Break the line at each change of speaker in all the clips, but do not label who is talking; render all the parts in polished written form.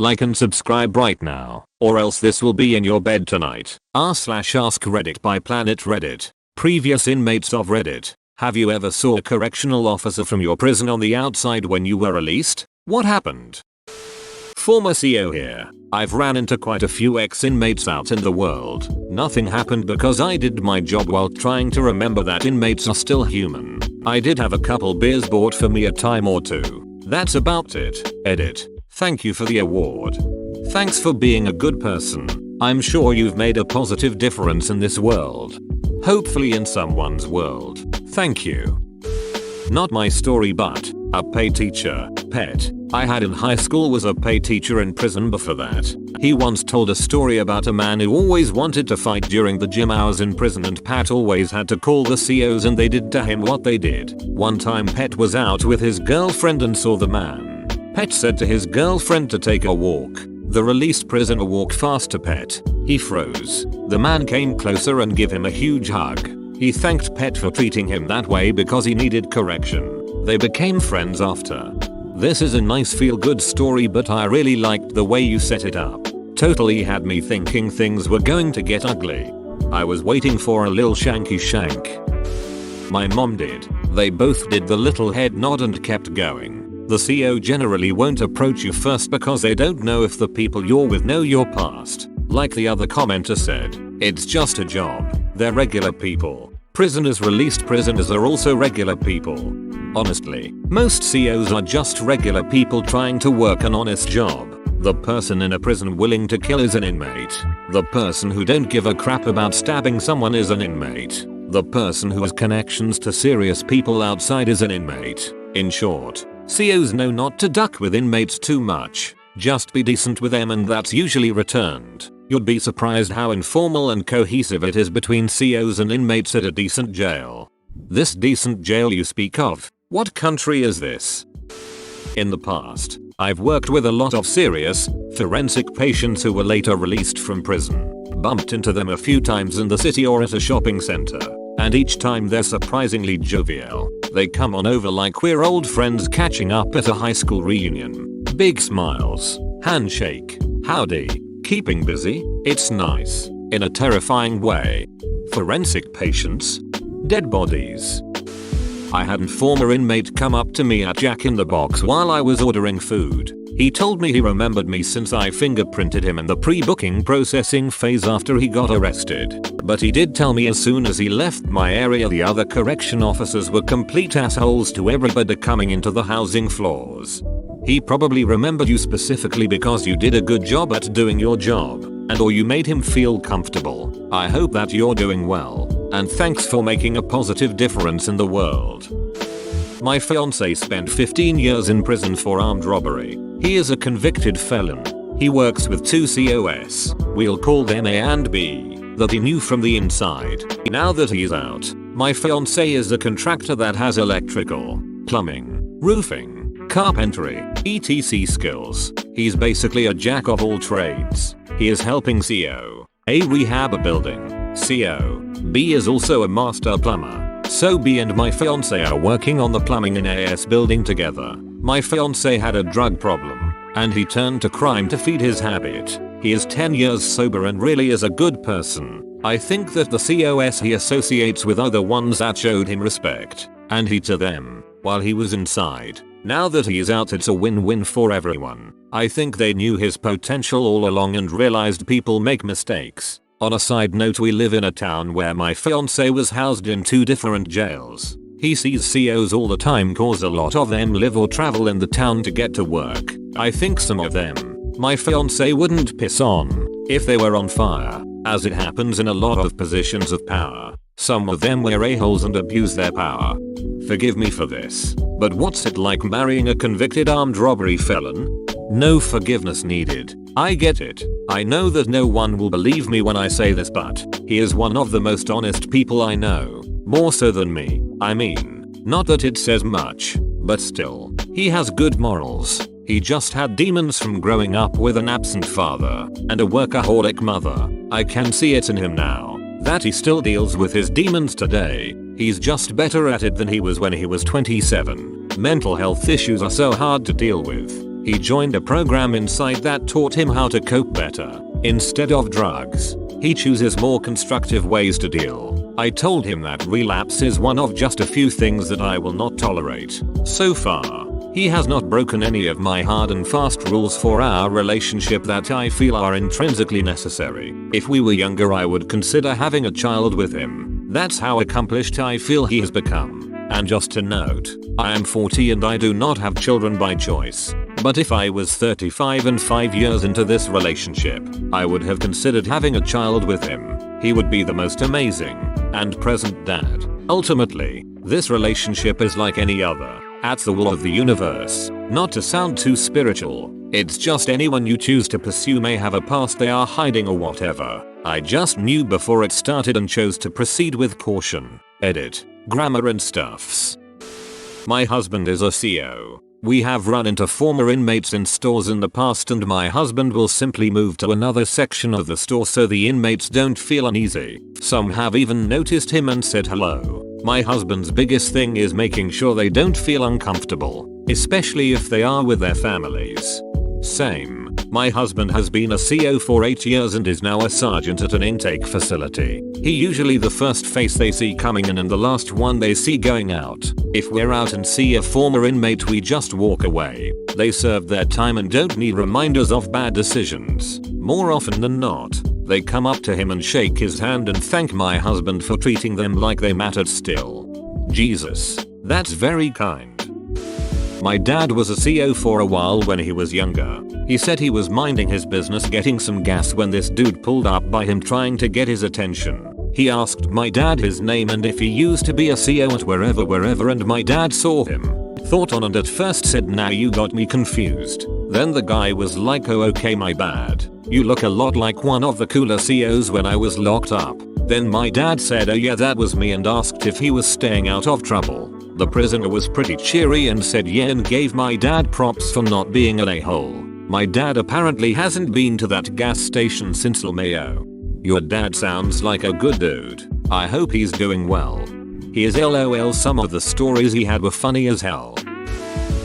Like and subscribe right now, or else this will be in your bed tonight. r/AskReddit by Planet Reddit. Previous inmates of Reddit. Have you ever saw a correctional officer from your prison on the outside when you were released? What happened? Former CO here. I've ran into quite a few ex-inmates out in the world. Nothing happened because I did my job while trying to remember that inmates are still human. I did have a couple beers bought for me a time or two. That's about it. Edit. Thank you for the award. Thanks for being a good person. I'm sure you've made a positive difference in this world. Hopefully in someone's world. Thank you. Not my story, but a pay teacher, pet, I had in high school was a pay teacher in prison before that. He once told a story about a man who always wanted to fight during the gym hours in prison, and Pat always had to call the COs and they did to him what they did. One time Pet was out with his girlfriend and saw the man. Pet said to his girlfriend to take a walk. The released prisoner walked fast to Pet. He froze. The man came closer and gave him a huge hug. He thanked Pet for treating him that way because he needed correction. They became friends after. This is a nice feel-good story, but I really liked the way you set it up. Totally had me thinking things were going to get ugly. I was waiting for a lil shanky shank. My mom did. They both did the little head nod and kept going. The CO generally won't approach you first because they don't know if the people you're with know your past. Like the other commenter said, it's just a job. They're regular people. Released prisoners are also regular people. Honestly, most COs are just regular people trying to work an honest job. The person in a prison willing to kill is an inmate. The person who don't give a crap about stabbing someone is an inmate. The person who has connections to serious people outside is an inmate. In short, COs know not to duck with inmates too much. Just be decent with them and that's usually returned. You'd be surprised how informal and cohesive it is between COs and inmates at a decent jail. This decent jail you speak of, what country is this? In the past, I've worked with a lot of serious, forensic patients who were later released from prison. Bumped into them a few times in the city or at a shopping center, and each time they're surprisingly jovial. They come on over like we're old friends catching up at a high school reunion. Big smiles, handshake, howdy, keeping busy, it's nice, in a terrifying way. Forensic patients? Dead bodies. I had a former inmate come up to me at Jack in the Box while I was ordering food. He told me he remembered me since I fingerprinted him in the pre-booking processing phase after he got arrested. But he did tell me as soon as he left my area the other correction officers were complete assholes to everybody coming into the housing floors. He probably remembered you specifically because you did a good job at doing your job, and or you made him feel comfortable. I hope that you're doing well, and thanks for making a positive difference in the world. My fiance spent 15 years in prison for armed robbery. He is a convicted felon. He works with 2 COS, we'll call them A and B, that he knew from the inside. Now that he's out, my fiance is a contractor that has electrical, plumbing, roofing, carpentry, etc. skills. He's basically a jack of all trades. He is helping CO A rehab a building. CO B is also a master plumber. So B and my fiance are working on the plumbing in AS building together. My fiance had a drug problem, and he turned to crime to feed his habit. He is 10 years sober and really is a good person. I think that the COS he associates with are the ones that showed him respect, and he to them, while he was inside. Now that he is out, it's a win-win for everyone. I think they knew his potential all along and realized people make mistakes. On a side note, we live in a town where my fiance was housed in 2 different jails. He sees COs all the time cause a lot of them live or travel in the town to get to work. I think some of them, my fiance wouldn't piss on if they were on fire, as it happens in a lot of positions of power. Some of them were a-holes and abuse their power. Forgive me for this, but what's it like marrying a convicted armed robbery felon? No forgiveness needed. I get it. I know that no one will believe me when I say this, but he is one of the most honest people I know. More so than me. I mean, not that it says much, but still, he has good morals. He just had demons from growing up with an absent father and a workaholic mother. I can see it in him now, that he still deals with his demons today. He's just better at it than he was when he was 27. Mental health issues are so hard to deal with. He joined a program inside that taught him how to cope better. Instead of drugs, he chooses more constructive ways to deal. I told him that relapse is one of just a few things that I will not tolerate. So far, he has not broken any of my hard and fast rules for our relationship that I feel are intrinsically necessary. If we were younger, I would consider having a child with him. That's how accomplished I feel he has become. And just to note, I am 40 and I do not have children by choice. But if I was 35 and 5 years into this relationship, I would have considered having a child with him. He would be the most amazing and present dad. Ultimately, this relationship is like any other. At the will of the universe. Not to sound too spiritual, it's just anyone you choose to pursue may have a past they are hiding or whatever. I just knew before it started and chose to proceed with caution. Edit. Grammar and stuffs. My husband is a CO. We have run into former inmates in stores in the past and my husband will simply move to another section of the store so the inmates don't feel uneasy. Some have even noticed him and said hello. My husband's biggest thing is making sure they don't feel uncomfortable, especially if they are with their families. Same. My husband has been a CO for 8 years and is now a sergeant at an intake facility. He usually the first face they see coming in and the last one they see going out. If we're out and see a former inmate we just walk away. They served their time and don't need reminders of bad decisions. More often than not, they come up to him and shake his hand and thank my husband for treating them like they mattered still. Jesus, that's very kind. My dad was a CO for a while when he was younger. He said he was minding his business getting some gas when this dude pulled up by him trying to get his attention. He asked my dad his name and if he used to be a CO at wherever and my dad saw him. Thought on and at first said nah you got me confused. Then the guy was like oh okay my bad. You look a lot like one of the cooler COs when I was locked up. Then my dad said oh yeah that was me and asked if he was staying out of trouble. The prisoner was pretty cheery and said yeah and gave my dad props for not being an a-hole. My dad apparently hasn't been to that gas station since LMAO. Your dad sounds like a good dude. I hope he's doing well. He is LOL. Some of the stories he had were funny as hell.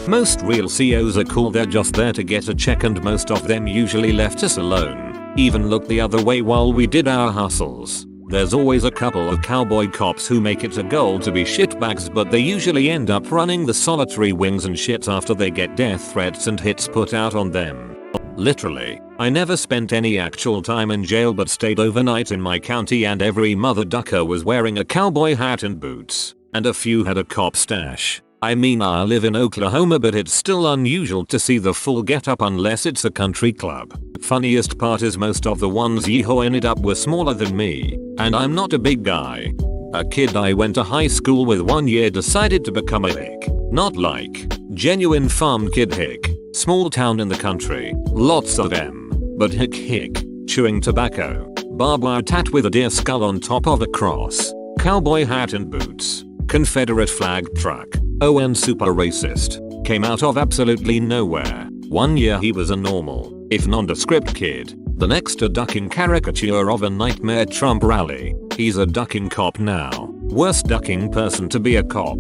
Most real COs are cool, they're just there to get a check and most of them usually left us alone. Even looked the other way while we did our hustles. There's always a couple of cowboy cops who make it a goal to be shitbags but they usually end up running the solitary wings and shit after they get death threats and hits put out on them. Literally, I never spent any actual time in jail but stayed overnight in my county and every mother ducker was wearing a cowboy hat and boots, and a few had a cop stash. I mean I live in Oklahoma but it's still unusual to see the full getup unless it's a country club. Funniest part is most of the ones yeehaw ended up were smaller than me, and I'm not a big guy. A kid I went to high school with 1 year decided to become a hick. Not like genuine farm kid hick. Small town in the country, lots of them. But hick, chewing tobacco, barbed wire tat with a deer skull on top of a cross, cowboy hat and boots, Confederate flag truck. Oh and super racist. Came out of absolutely nowhere. 1 year he was a normal, if nondescript kid. The next a ducking caricature of a nightmare Trump rally. He's a ducking cop now. Worst ducking person to be a cop.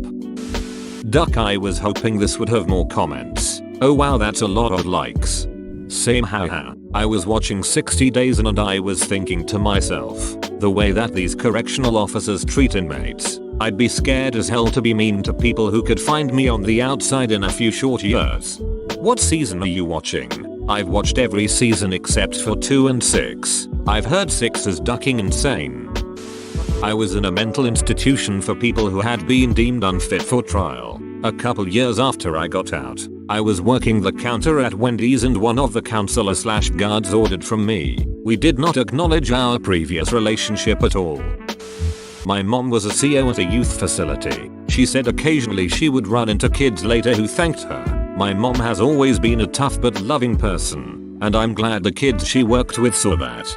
Duck. I was hoping this would have more comments. Oh wow that's a lot of likes. Same haha. I was watching 60 Days In and I was thinking to myself, the way that these correctional officers treat inmates. I'd be scared as hell to be mean to people who could find me on the outside in a few short years. What season are you watching? I've watched every season except for 2 and 6. I've heard 6 is ducking insane. I was in a mental institution for people who had been deemed unfit for trial. A couple years after I got out, I was working the counter at Wendy's and one of the counselor/guards ordered from me. We did not acknowledge our previous relationship at all. My mom was a CO at a youth facility. She said occasionally she would run into kids later who thanked her. My mom has always been a tough but loving person, and I'm glad the kids she worked with saw that.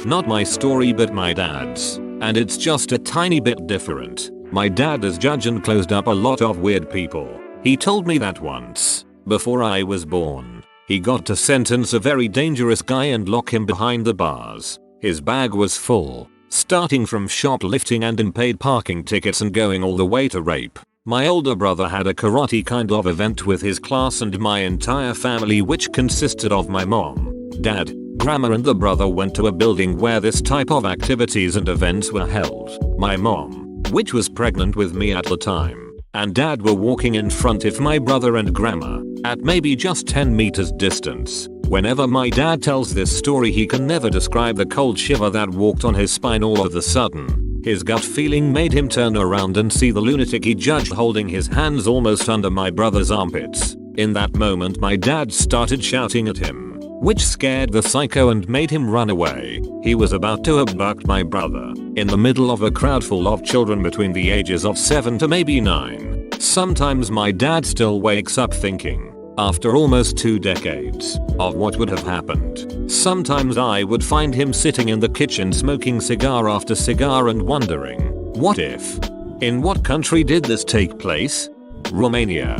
Not my story but my dad's, and it's just a tiny bit different. My dad is judge and closed up a lot of weird people. He told me that once, before I was born, he got to sentence a very dangerous guy and lock him behind the bars. His bag was full. Starting from shoplifting and unpaid parking tickets and going all the way to rape. My older brother had a karate kind of event with his class and my entire family, which consisted of my mom, dad, grandma and the brother, went to a building where this type of activities and events were held. My mom, which was pregnant with me at the time, and dad were walking in front of my brother and grandma, at maybe just 10 meters distance. Whenever my dad tells this story, he can never describe the cold shiver that walked on his spine all of a sudden. His gut feeling made him turn around and see the lunatic he judged holding his hands almost under my brother's armpits. In that moment my dad started shouting at him, which scared the psycho and made him run away. He was about to abduct my brother, in the middle of a crowd full of children between the ages of 7 to maybe 9. Sometimes my dad still wakes up thinking, after almost 2 decades, of what would have happened. Sometimes I would find him sitting in the kitchen smoking cigar after cigar and wondering, what if? In what country did this take place? Romania.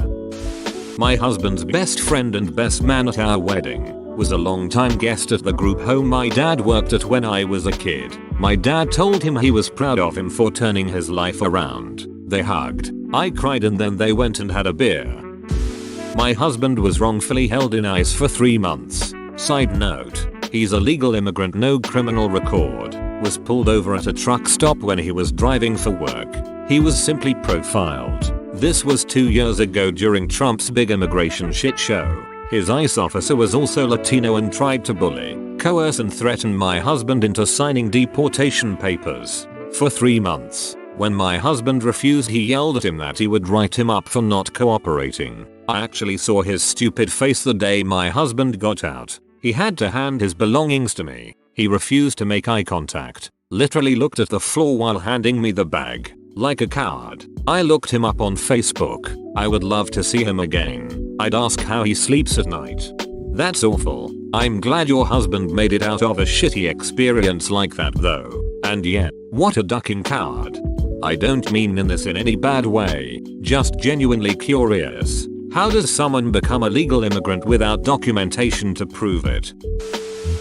My husband's best friend and best man at our wedding was a long-time guest at the group home my dad worked at when I was a kid. My dad told him he was proud of him for turning his life around. They hugged, I cried, and then they went and had a beer. My husband was wrongfully held in ICE for 3 months. Side note, he's a legal immigrant, no criminal record, was pulled over at a truck stop when he was driving for work. He was simply profiled. This was 2 years ago during Trump's big immigration shit show. His ICE officer was also Latino and tried to bully, coerce and threaten my husband into signing deportation papers. For 3 months, when my husband refused, he yelled at him that he would write him up for not cooperating. I actually saw his stupid face the day my husband got out. He had to hand his belongings to me. He refused to make eye contact, literally looked at the floor while handing me the bag, like a coward. I looked him up on Facebook. I would love to see him again. I'd ask how he sleeps at night. That's awful. I'm glad your husband made it out of a shitty experience like that though. And yet, what a ducking coward. I don't mean this in any bad way, just genuinely curious. How does someone become a legal immigrant without documentation to prove it?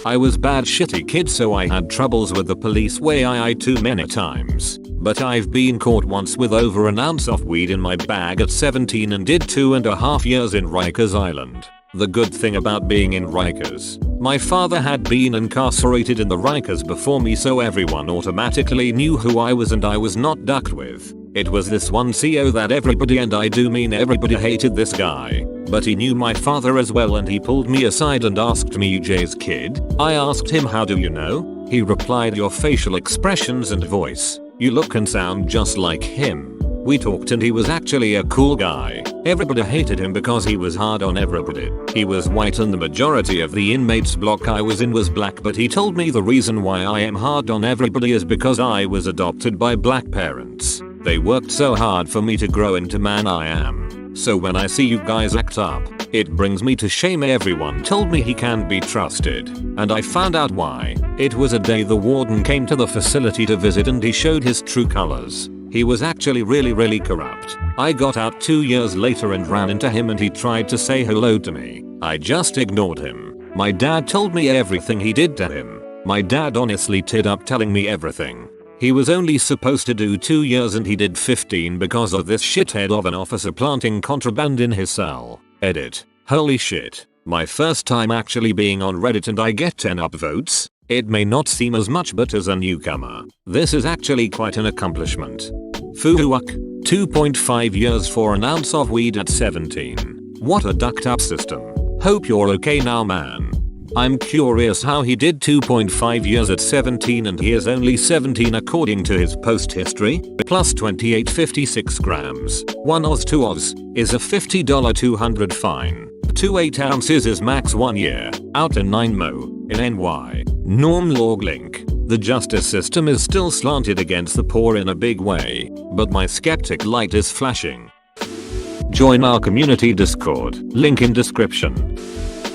I was bad shitty kid, so I had troubles with the police way I too many times. But I've been caught once with over an ounce of weed in my bag at 17 and did 2.5 years in Rikers Island. The good thing about being in Rikers, my father had been incarcerated in the Rikers before me, so everyone automatically knew who I was and I was not ducked with. It was this one CO that everybody, and I do mean everybody, hated this guy. But he knew my father as well, and he pulled me aside and asked me, "Jay's kid?" I asked him, "How do you know?" He replied, "Your facial expressions and voice. You look and sound just like him." We talked and he was actually a cool guy. Everybody hated him because he was hard on everybody. He was white and the majority of the inmates block I was in was black, but he told me the reason why I am hard on everybody is because I was adopted by black parents. They worked so hard for me to grow into man I am. So when I see you guys act up, it brings me to shame. Everyone told me he can't be trusted, and I found out why. It was a day the warden came to the facility to visit and he showed his true colors. He was actually really corrupt. I got out 2 years later and ran into him and he tried to say hello to me. I just ignored him. My dad told me everything he did to him. My dad honestly teared up telling me everything. He was only supposed to do 2 years and he did 15 because of this shithead of an officer planting contraband in his cell. Edit. Holy shit. My first time actually being on Reddit and I get 10 upvotes. It may not seem as much, but as a newcomer, this is actually quite an accomplishment. Fuhuak, 2.5 years for an ounce of weed at 17. What a ducked up system. Hope you're okay now, man. I'm curious how he did 2.5 years at 17 and he is only 17 according to his post history. Plus 2856 grams, 1 Oz 2 Oz, is a $50 200 fine. 2 8 ounces is max 1 year, out in 9 Mo, in NY. Norm log link. The justice system is still slanted against the poor in a big way, but my skeptic light is flashing. Join our community Discord, link in description.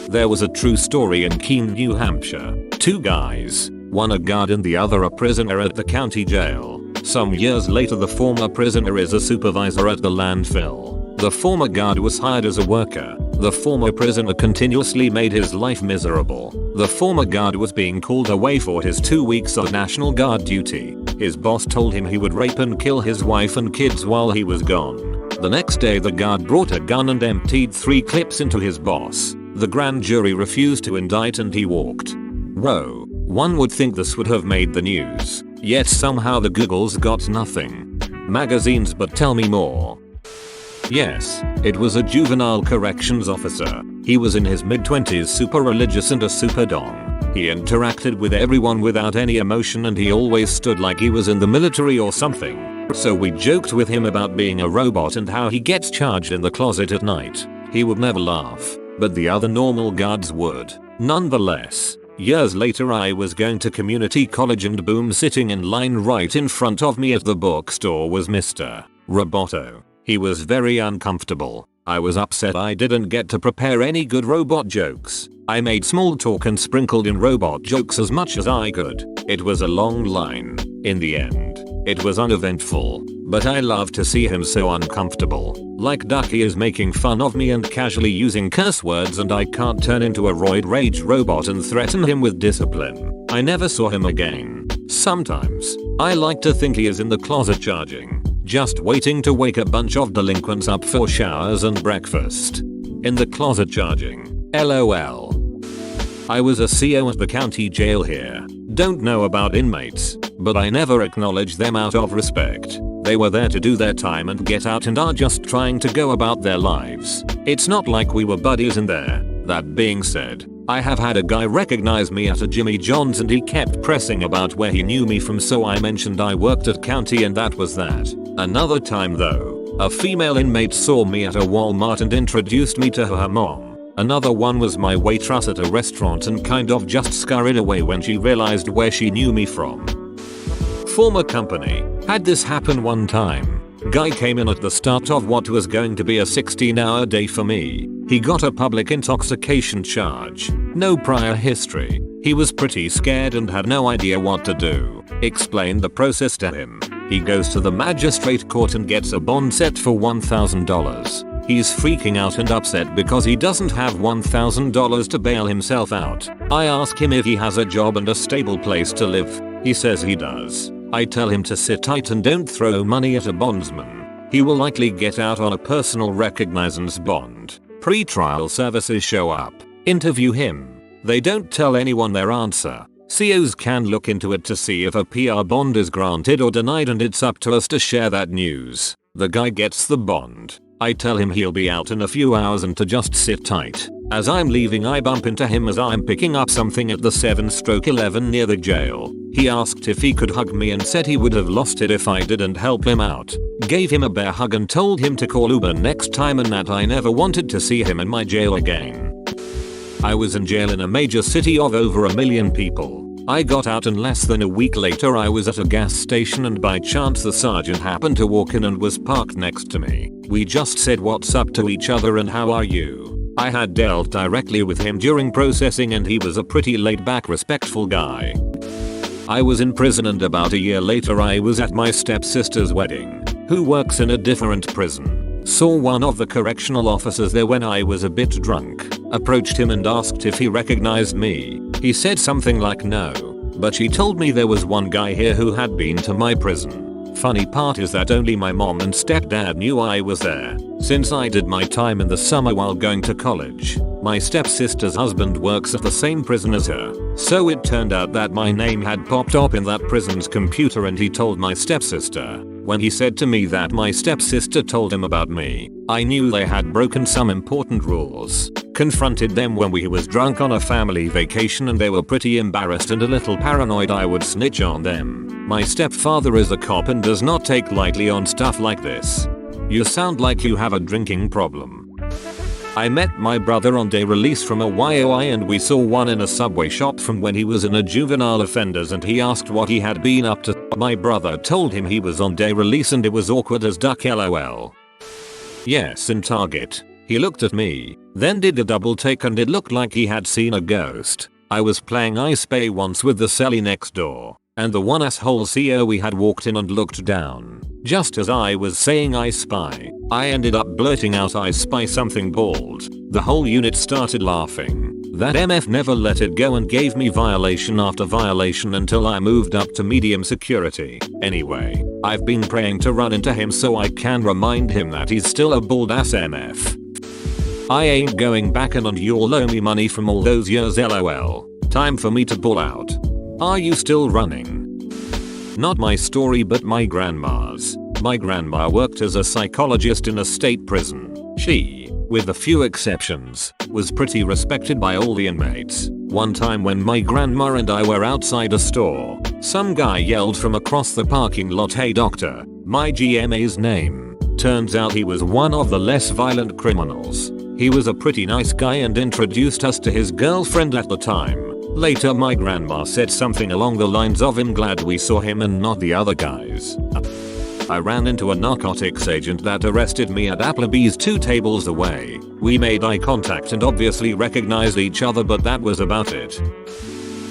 There was a true story in Keene, New Hampshire. 2 guys, one a guard and the other a prisoner at the county jail. Some years later the former prisoner is a supervisor at the landfill. The former guard was hired as a worker. The former prisoner continuously made his life miserable. The former guard was being called away for his 2 weeks of National Guard duty. His boss told him he would rape and kill his wife and kids while he was gone. The next day the guard brought a gun and emptied 3 clips into his boss. The grand jury refused to indict and he walked. Whoa, one would think this would have made the news, yet somehow the Googles got nothing. Magazines, but tell me more. Yes, it was a juvenile corrections officer. He was in his mid-20s, super religious and a super dong. He interacted with everyone without any emotion and he always stood like he was in the military or something. So we joked with him about being a robot and how he gets charged in the closet at night. He would never laugh, but the other normal guards would. Nonetheless, years later I was going to community college and boom, sitting in line right in front of me at the bookstore was Mr. Roboto. He was very uncomfortable. I was upset I didn't get to prepare any good robot jokes. I made small talk and sprinkled in robot jokes as much as I could. It was a long line. In the end, it was uneventful, but I love to see him so uncomfortable. Like Ducky is making fun of me and casually using curse words and I can't turn into a roid rage robot and threaten him with discipline. I never saw him again. Sometimes, I like to think he is in the closet charging, just waiting to wake a bunch of delinquents up for showers and breakfast. In the closet charging. LOL. I was a CO at the county jail here. Don't know about inmates, but I never acknowledge them out of respect. They were there to do their time and get out and are just trying to go about their lives. It's not like we were buddies in there. That being said, I have had a guy recognize me at a Jimmy John's and he kept pressing about where he knew me from, so I mentioned I worked at county and that was that. Another time though, a female inmate saw me at a Walmart and introduced me to her mom. Another one was my waitress at a restaurant and kind of just scurried away when she realized where she knew me from. Former company. Had this happen one time. Guy came in at the start of what was going to be a 16-hour day for me. He got a public intoxication charge. No prior history. He was pretty scared and had no idea what to do. Explained the process to him. He goes to the magistrate court and gets a bond set for $1,000. He's freaking out and upset because he doesn't have $1,000 to bail himself out. I ask him if he has a job and a stable place to live. He says he does. I tell him to sit tight and don't throw money at a bondsman. He will likely get out on a personal recognizance bond. Pre-trial services show up. Interview him. They don't tell anyone their answer. COs can look into it to see if a PR bond is granted or denied and it's up to us to share that news. The guy gets the bond. I tell him he'll be out in a few hours and to just sit tight. As I'm leaving I bump into him as I'm picking up something at the 7/11 near the jail. He asked if he could hug me and said he would have lost it if I didn't help him out. Gave him a bear hug and told him to call Uber next time and that I never wanted to see him in my jail again. I was in jail in a major city of over 1 million people. I got out and less than a week later I was at a gas station and by chance the sergeant happened to walk in and was parked next to me. We just said what's up to each other and how are you. I had dealt directly with him during processing and he was a pretty laid back, respectful guy. I was in prison and about a year later I was at my stepsister's wedding, who works in a different prison. Saw one of the correctional officers there when I was a bit drunk. Approached him and asked if he recognized me. He said something like no, but she told me there was one guy here who had been to my prison. Funny part is that only my mom and stepdad knew I was there, since I did my time in the summer while going to college. My stepsister's husband works at the same prison as her, so it turned out that my name had popped up in that prison's computer and he told my stepsister. When he said to me that my stepsister told him about me, I knew they had broken some important rules. Confronted them when we was drunk on a family vacation and they were pretty embarrassed and a little paranoid I would snitch on them. My stepfather is a cop and does not take lightly on stuff like this. You sound like you have a drinking problem. I met my brother on day release from a YOI and we saw one in a Subway shop from when he was in a juvenile offenders and he asked what he had been up to. My brother told him he was on day release and it was awkward as duck LOL. Yes, in Target. He looked at me, then did a double take and it looked like he had seen a ghost. I was playing I Spy once with the celly next door, and the one asshole CO we had walked in and looked down. Just as I was saying I spy, I ended up blurting out I spy something bald. The whole unit started laughing. That MF never let it go and gave me violation after violation until I moved up to medium security. Anyway, I've been praying to run into him so I can remind him that he's still a bald ass MF. I ain't going back and you'll owe me money from all those years lol. Time for me to pull out. Are you still running? Not my story but my grandma's. My grandma worked as a psychologist in a state prison. She, with a few exceptions, was pretty respected by all the inmates. One time when my grandma and I were outside a store, some guy yelled from across the parking lot, "Hey doctor, my GMA's name." Turns out he was one of the less violent criminals. He was a pretty nice guy and introduced us to his girlfriend at the time. Later my grandma said something along the lines of, "I'm glad we saw him and not the other guys." I ran into a narcotics agent that arrested me at Applebee's 2 tables away. We made eye contact and obviously recognized each other, but that was about it.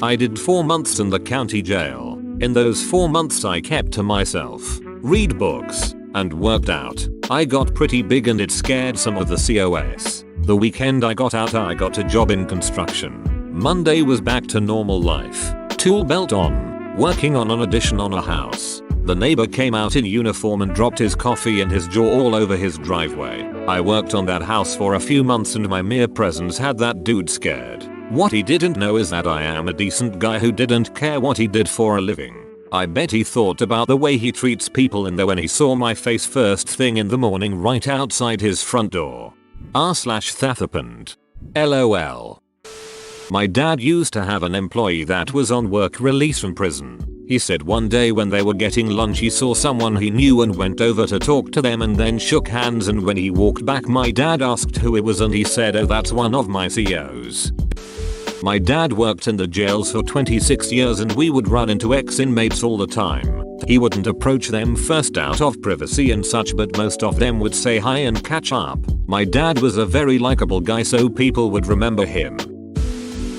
I did 4 months in the county jail. In those 4 months I kept to myself, read books, and worked out. I got pretty big and it scared some of the COS. The weekend I got out, I got a job in construction. Monday was back to normal life. Tool belt on, working on an addition on a house. The neighbor came out in uniform and dropped his coffee and his jaw all over his driveway. I worked on that house for a few months and my mere presence had that dude scared. What he didn't know is that I am a decent guy who didn't care what he did for a living. I bet he thought about the way he treats people in there when he saw my face first thing in the morning right outside his front door. r/that happened. LOL. My dad used to have an employee that was on work release from prison. He said one day when they were getting lunch he saw someone he knew and went over to talk to them and then shook hands, and when he walked back my dad asked who it was and he said, "Oh, that's one of my COs." My dad worked in the jails for 26 years and we would run into ex-inmates all the time. He wouldn't approach them first out of privacy and such, but most of them would say hi and catch up. My dad was a very likable guy so people would remember him.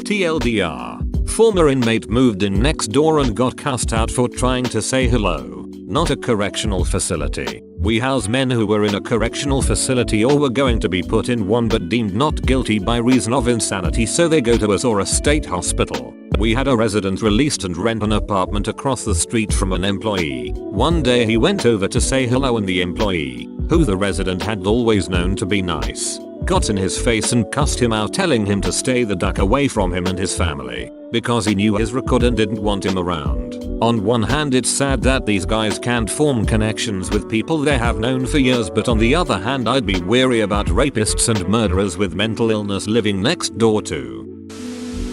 TLDR. Former inmate moved in next door and got cussed out for trying to say hello. Not a correctional facility. We house men who were in a correctional facility or were going to be put in one but deemed not guilty by reason of insanity, so they go to us or a state hospital. We had a resident released and rent an apartment across the street from an employee. One day he went over to say hello and the employee, who the resident had always known to be nice, got in his face and cussed him out, telling him to stay the duck away from him and his family, because he knew his record and didn't want him around. On one hand it's sad that these guys can't form connections with people they have known for years, but on the other hand I'd be wary about rapists and murderers with mental illness living next door to.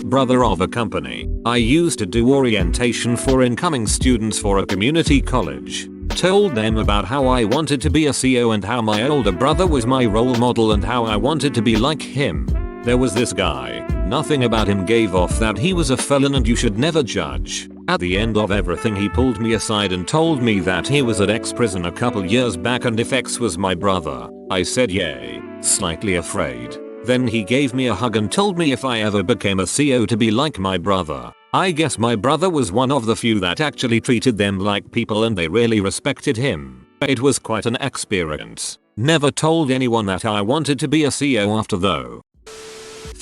Brother of a company. I used to do orientation for incoming students for a community college. Told them about how I wanted to be a CO and how my older brother was my role model and how I wanted to be like him. There was this guy. Nothing about him gave off that he was a felon and you should never judge. At the end of everything he pulled me aside and told me that he was at ex-prison a couple years back and if X was my brother. I said yay, slightly afraid. Then he gave me a hug and told me if I ever became a CO to be like my brother. I guess my brother was one of the few that actually treated them like people and they really respected him. It was quite an experience. Never told anyone that I wanted to be a CO after though.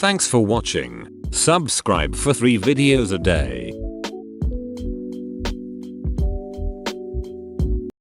Thanks for watching. Subscribe for 3 videos a day.